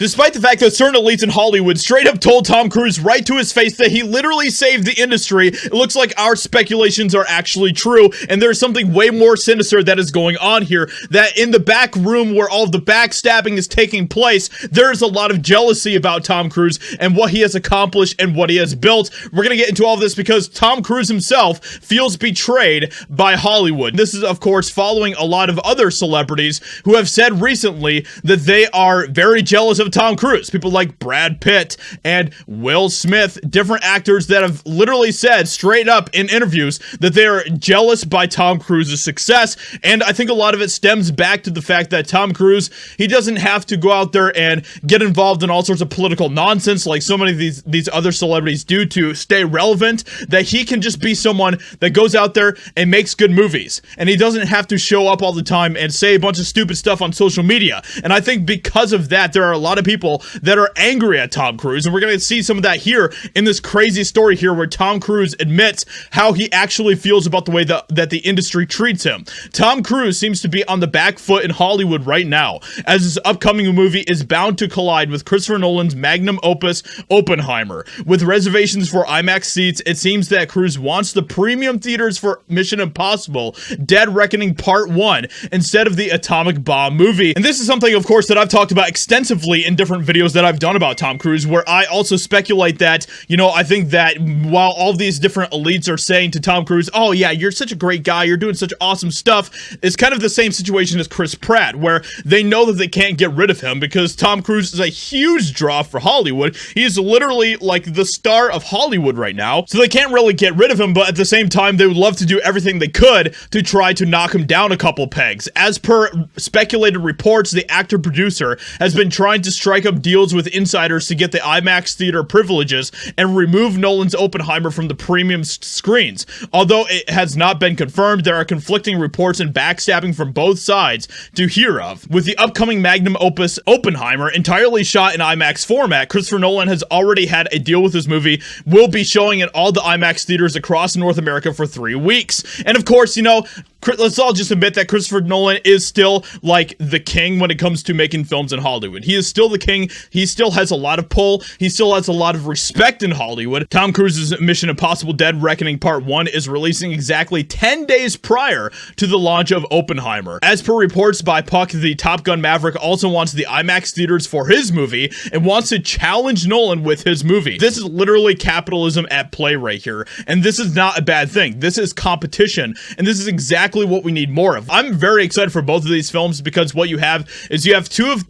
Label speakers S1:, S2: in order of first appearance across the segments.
S1: Despite the fact that certain elites in Hollywood straight up told Tom Cruise right to his face that he literally saved the industry, it looks like our speculations are actually true, and there's something way more sinister that is going on here, that in the back room where all of the backstabbing is taking place, there's a lot of jealousy about Tom Cruise and what he has accomplished and what he has built. We're gonna get into all of this because Tom Cruise himself feels betrayed by Hollywood. This is, of course, following a lot of other celebrities who have said recently that they are very jealous of Tom Cruise. People like Brad Pitt and Will Smith, different actors that have literally said straight up in interviews that they are jealous by Tom Cruise's success. And I think a lot of it stems back to the fact that Tom Cruise, he doesn't have to go out there and get involved in all sorts of political nonsense like so many of these other celebrities do to stay relevant, that he can just be someone that goes out there and makes good movies. And he doesn't have to show up all the time and say a bunch of stupid stuff on social media. And I think because of that, there are a lot of people that are angry at Tom Cruise, and we're going to see some of that here in this crazy story here where Tom Cruise admits how he actually feels about the way that the industry treats him. Tom Cruise seems to be on the back foot in Hollywood right now, as his upcoming movie is bound to collide with Christopher Nolan's magnum opus, Oppenheimer. With reservations for IMAX seats, it seems that Cruise wants the premium theaters for Mission Impossible Dead Reckoning Part 1 instead of the atomic bomb movie. And this is something, of course, that I've talked about extensively in different videos that I've done about Tom Cruise, where I also speculate that, I think that while all these different elites are saying to Tom Cruise, oh yeah, you're such a great guy, you're doing such awesome stuff, it's kind of the same situation as Chris Pratt, where they know that they can't get rid of him because Tom Cruise is a huge draw for Hollywood. He's literally like the star of Hollywood right now, so they can't really get rid of him, but at the same time, they would love to do everything they could to try to knock him down a couple pegs. As per speculated reports, the actor-producer has been trying to strike up deals with insiders to get the IMAX theater privileges and remove Nolan's Oppenheimer from the premium screens. Although it has not been confirmed, there are conflicting reports and backstabbing from both sides to hear of. With the upcoming magnum opus Oppenheimer entirely shot in IMAX format, Christopher Nolan has already had a deal with his movie, will be showing in all the IMAX theaters across North America for 3 weeks. And of course, let's all just admit that Christopher Nolan is still like the king when it comes to making films in Hollywood. He is still the king. He still has a lot of pull. He still has a lot of respect in Hollywood. Tom Cruise's Mission Impossible Dead Reckoning Part 1 is releasing exactly 10 days prior to the launch of Oppenheimer. As per reports by Puck, the Top Gun Maverick also wants the IMAX theaters for his movie and wants to challenge Nolan with his movie. This is literally capitalism at play right here, and this is not a bad thing. This is competition, and this is exactly what we need more of. I'm very excited for both of these films because what you have is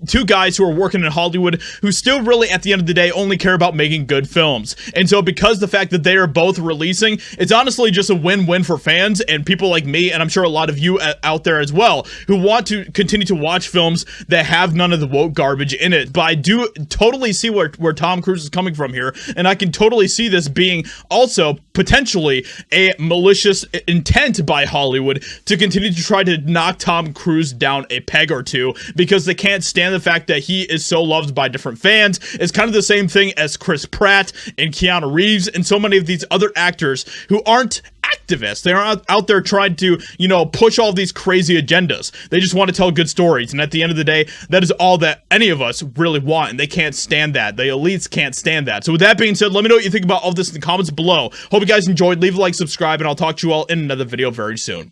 S1: two guys who are working in Hollywood who still really at the end of the day only care about making good films. And so because the fact that they are both releasing, it's honestly just a win-win for fans and people like me, and I'm sure a lot of you out there as well, who want to continue to watch films that have none of the woke garbage in it. But I do totally see where Tom Cruise is coming from here, and I can totally see this being also potentially a malicious intent by Hollywood to continue to try to knock Tom Cruise down a peg or two because they can't stand the fact that he is so loved by different fans. It's kind of the same thing as Chris Pratt and Keanu Reeves and so many of these other actors who aren't activists. They are out there trying to, push all these crazy agendas. They just want to tell good stories. And at the end of the day, that is all that any of us really want. And they can't stand that. The elites can't stand that. So with that being said, let me know what you think about all this in the comments below. Hope you guys enjoyed. Leave a like, subscribe, and I'll talk to you all in another video very soon.